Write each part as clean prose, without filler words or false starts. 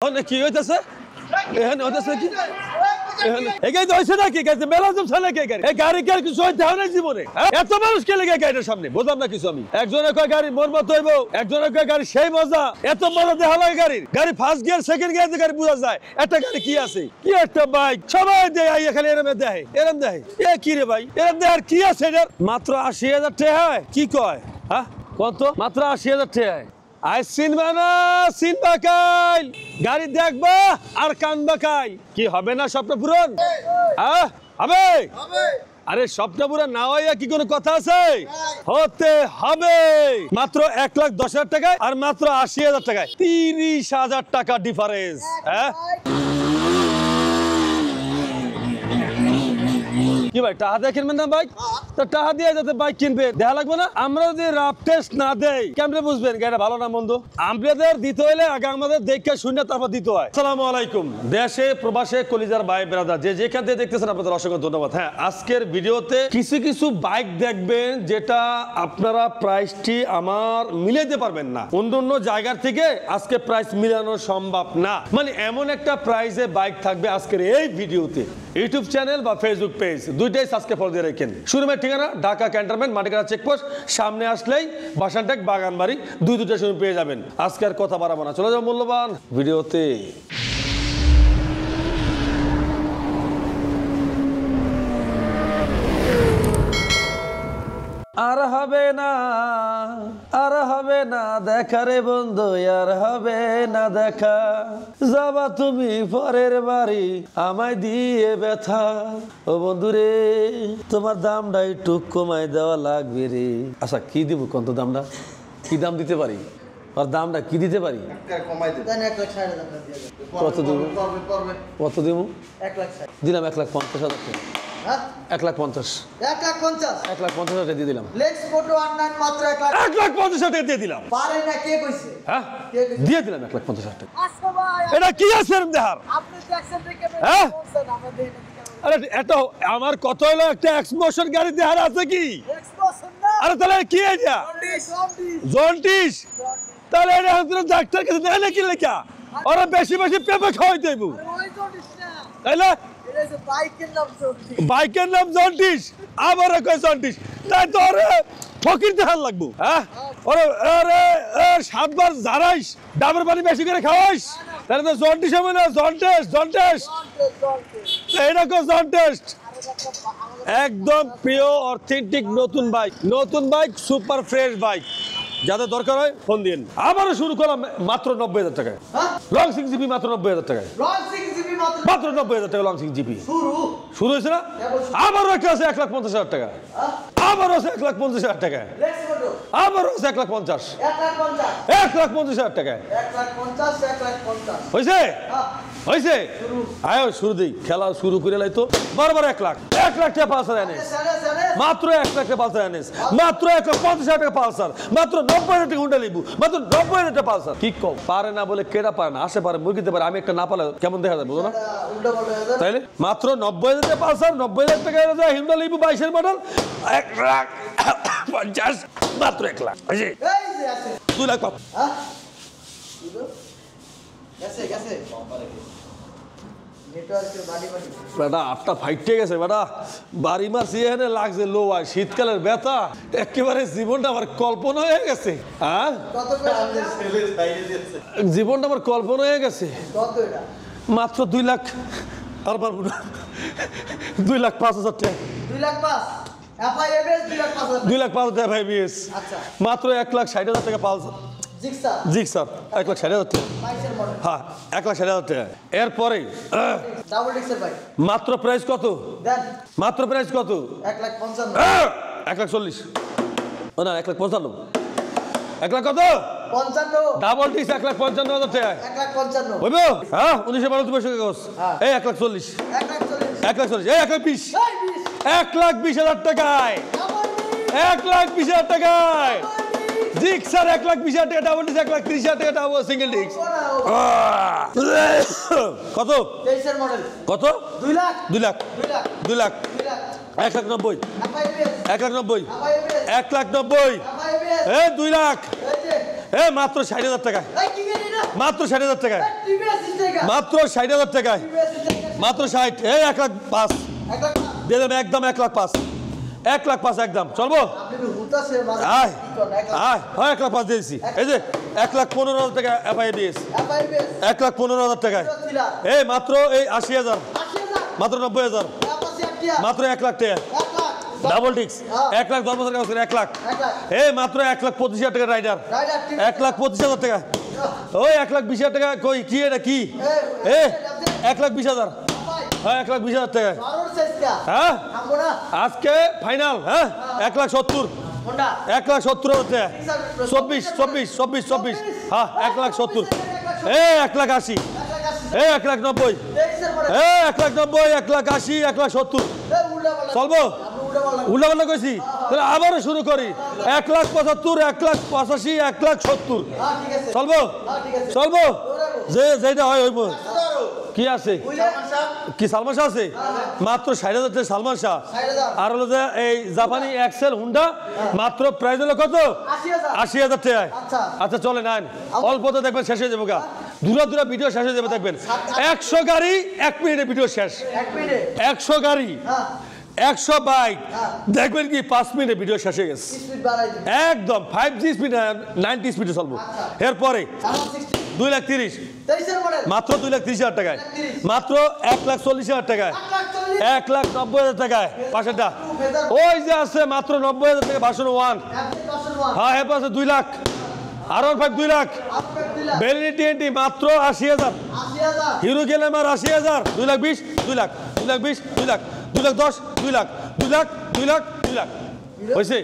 কি হইতেছে এখানে হইতেছে কি এখানে তো হইছে নাকি গাড়িতে মেলা জমছে নাকি এই গাড়ি কি আর কিছু হইতে হয় না জীবনে এত মানুষ কে লেগে গাড়িটার সামনে বুঝলাম না কিছু আমি একজনে কয় গাড়ি মোর মতো হইব একজনে কয় গাড়ি সেই মজা এত মজা দেখা লাগে গাড়ি ফার্স্ট গিয়ার সেকেন্ড গিয়ার গাড়ি বোঝা যায় একটা গাড়ি কি আছে কি একটা বাইক সবাই দেয় আইয়া খালি এরম দেয় এ কি রে ভাই এরম দেয় আর কি আছে এটার মাত্র ৮০,০০০ টাকা কি কয় হ্যাঁ কত মাত্র ৮০,০০০ টাকা আই চিনবা না চিনবা কাইল গাড়ি দেখবা আর কানবা কাইল কি হবে না স্বপ্ন পূরণ হ্যাঁ হবে আরে স্বপ্ন পূরণ না হইয়া কি কোনো কথা আছে হতে হবে মাত্র ১,১০,০০০ টাকায় আর মাত্র ৮০,০০০ টাকায় ৩০,০০০ টাকা ডিফারেন্স হ্যাঁ কি ভাই টাকা দিয়ে কিনবেন না বাইক তো টাকা দিয়ে যাতে বাইক কিনবে দেখা লাগবে না আমরা যদি রাফ টেস্ট না দেই কেমনে বুঝবেন গাড়িটা ভালো না মন্দ আমাদের দিতে হইলে আগে আমাদের দেখে শুনে তারপর দিতে হয় আসসালামু আলাইকুম দেশে প্রবাসে কলিজার ভাই ব্রাদার যে যেখান থেকে দেখতেছেন আপনাদের অসংখ্য ধন্যবাদ হ্যাঁ আজকের ভিডিওতে কিছু বাইক দেখবেন যেটা আপনারা প্রাইসটি আমার মিলাইতে পারবেন না অন্য জায়গার থেকে আজকে প্রাইস মিলানো সম্ভব না মানে এমন একটা প্রাইসে বাইক থাকবে আজকের এই ভিডিওতে ইউটিউব চ্যানেল বা ফেসবুক পেজ দুইটাই সাবস্ক্রাইব করে দিয়ে রাখেন শোরুমের ঠিকানা ঢাকা ক্যান্টনমেন্ট মাটিকাটা চেকপোস্ট সামনে আসলেই বাসানটেক বাগানবাড়ি দুইটা শোরুম পেয়ে যাবেন আজকে আর কথা বাড়াবো না চলে যাবো মূল্যবান ভিডিওতে আর হবে না দেখা রে বন্ধু আর হবে না দেখা যাবা তুমি পরের বাড়ি আমায় দিয়ে ব্যথা ও বন্ধু রে তোমার দামটা একটু কমাই দেওয়া লাগবে রে আচ্ছা কি দিব কত দামটা কি দাম দিতে পারি আর দামটা কি দিতে পারি কত দিব কত দিব দিলাম ১,৫০,০০০ টাকা ১,৫০,০০০ দিয়ে দিলাম ১,৫০,০০০ টাকা দিয়ে দিলাম হ্যাঁ দিয়ে দিলাম ১,৫০,০০০ টাকা এটা কি আছে দেহার আরে এটা আমার কত হলো একটা এক্সমোশন গাড়ি দেহার আছে কি আরে তাহলে কি এটা জন্টিস তাহলে এটা ডাক্তার কাছে দেয় নাকি লেখা ওরা বেশি পেঁপে খাওয়াই দেব তাইলে বাইকের নাম জন্টিস আবার কয় জন্টিস তাই তো ওরে ফকির দেখার লাগবো হ্যাঁ ওরে ৭ বার জারাইস ডাবের পানি বেশি করে খাওয়াইস তাহলে তো জন্টিস হবে না জন্টেস এটা কো জন্টেস একদম প্রিয় অথেন্টিক নতুন বাইক সুপার ফ্রেশ বাইক যাদের দরকার হয় ফোন দিন আবারও শুরু করলাম মাত্র ৯০,০০০ টাকায় লং 6 জিবি মাত্র ৯০,০০০ টাকায় মাত্র ৯০,০০০ টাকা লং 6 জিবি শুরু হয়েছে না আবারও একটা আছে ১,৫০,০০০ টাকা আবারও আছে ১,৫০,০০০ টাকা আবারও আছে ১,৫০,০০০ ১,৫০,০০০ টাকায় হয়েছে আয় শুরু দিই খেলা শুরু করে লাই তো বারবার ১,০০,০০০ টাকা পালসার এনএস মাত্র ১,০০,০০০ টাকা পালসার এনএস মাত্র ১,৫০,০০০ টাকা পালসার মাত্র ৯০,০০০ টাকা হুন্ডা লিবু মাত্র ৯০,০০০ টাকা পালসার কি কম পারে না বলে কেডা পারে না আসে পারে মুরগিতে পারে আমি একটা না পালে কেমন দেখা যায় বুঝো না তাইলে মাত্র ৯০,০০০ টাকা পালসার ৯০,০০০ টাকা হুন্ডা লিবু ২২-এর মডেল ১,৫০,০০০ মাত্র ১,০০,০০০ 2 লাখ পাব বেটা আটটা ফাইটে গেছে বেটা বাড়ি মারছি এখানে লাগছে লো হয় শীতকালের ব্যথা একেবারে জীবনটা আমার কল্পনা হয়ে গেছে হ্যাঁ জীবনটা আমার কল্পনা হয়ে গেছে মাত্র ২ লাখ আর পারবো না ২,৫০,০০০ টাকা ২,৫০,০০০ টাকা ভাইবিএস মাত্র ১,৬০,০০০ টাকা পালসার জিক্সার ১,৬০,০০০ টাকা হ্যাঁ ১,৬০,০০০ টাকা এরপরে মাত্র প্রাইস কত মাত্র প্রাইস কত ১,৪০,০০০ না ১,৫৫,০০০ 1 লাখ কত 55 ডাবল টিস 1,55,000 টাকা 1,55 হইবো হ্যাঁ 1912 তুমি টাকা কস এই 1,40 1,40 এই 1,20 1,20,000 টাকায় 1,20,000 টাকায় জিক্সার 1,20,000 টাকা ডাবল টিস 1,30,000 টাকা ডাবল সিঙ্গেল ডিস্ক কত 23 এর মডেল কত 2 লাখ 2 লাখ 2 লাখ 1,90 1,90 1,90 2 লাখ মাত্র 60,000 টাকা মাত্র 60,000 টাকায়, মাত্র 60,000 টাকায়, মাত্র 60। এই 1,05,000 দিয়ে দেবেন একদম, 1,05,000, 1,05,000 একদম। চলবো আয় আয়, হয় 1,05,000 দিয়েছি। এই যে 1,15,000 টাকা FIBS, 1,15,000 টাকায়। এই মাত্র এই 80,000, মাত্র 90,000, মাত্র 1,00,000 টাকা ডাবল ডিক্স, 1,10,000 টাকা, 1,00,000। এই মাত্র 1,25,000 টাকা রাইডার, 1,25,000 টাকা। ওই 1,20,000 টাকা কই কি এটা কি? এ 1,20,000, হ্যাঁ 1,20,000 টাকা। হ্যাঁ আজকে ফাইনাল, হ্যাঁ 1,70,000, 1,70,000 টাকা। 24, হ্যাঁ 1,70,000। এই 1,80,000, এই 1,90,000, এই 1,90,000, 1,80,000, 1,70,000। চলবো? উল্টা পাল্টা কইছি তাহলে আবারও শুরু করি। 1,75,000, 1,85,000, 1,70,000। চলবো? চলবো? যে যেটা হয় হইব। কি আছে? কি সালমান শাহ আছে? মাত্র 60,000 টাকা সালমান শাহ। আর হলো যে এই জাপানি এক্সেল হুন্ডা, মাত্র প্রাইস হলো কত? 80,000 টাকায়। আচ্ছা চলে নেন, অল্পতে দেখবেন শেষ হয়ে যাবো গা, দূরা ভিডিও শেষ হয়ে যাবে দেখবেন। 100 গাড়ি 1 মিনিটে ভিডিও শেষ, 100 গাড়ি 100 বাইক দেখবেন কি 5 মিনিটে ভিডিও শেষ হয়ে গেছে একদম। 5G স্পিড 90 স্পিডে চলবো। এরপরে 2,30,000, মাত্র 2,30,000 টাকায়, মাত্র 1,40,000 টাকায়, 1,90,000 টাকায়। পাশেরটা ওই যে আছে মাত্র 90,000 টাকা ভার্সন 1। হ্যাঁ হ্যাঁ আছে 2 লাখ, R15 2 লাখ, বেলিনি TNT মাত্র 80,000, হিরো গ্ল্যামার 80,000, 2,20,000, 2 লাখ, 2,20,000, 2 লাখ, 2,10,000, 2 লাখ, 2 লাখ, 2 লাখ, 2 লাখ হয়েছে,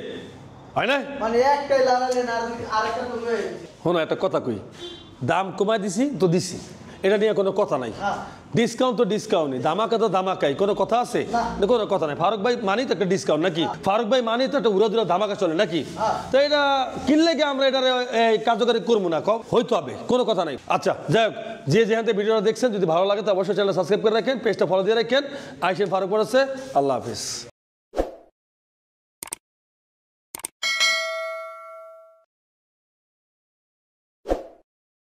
হয় না? শোনো একটা কথা কই, দাম কমাই দিছি তো দিছি, এটা নিয়ে কোনো কথা নাই। ডিসকাউন্ট তো ডিসকাউন্টই, ধামাকা তো ধামাকাই, কোনো কথা আছে? কোনো কথা নাই। ফারুক ভাই মানি তো একটা ডিসকাউন্ট নাকি? ফারুক ভাই মানি তো একটা উড়াদুরা ধামাকা চলে নাকি? তো এটা কিনলে কি আমরা এটা কার্যকারী করবো না? হয়তো হবে, কোনো কথা নাই। আচ্ছা যাই হোক, যে যেখান থেকে ভিডিওটা দেখছেন যদি ভালো লাগে তো অবশ্যই চ্যানেল সাবস্ক্রাইব করে রাখেন, পেজটা ফলো দিয়ে রাখেন। আইসেন ফারুক পড়েছে, আল্লাহ হাফিজ।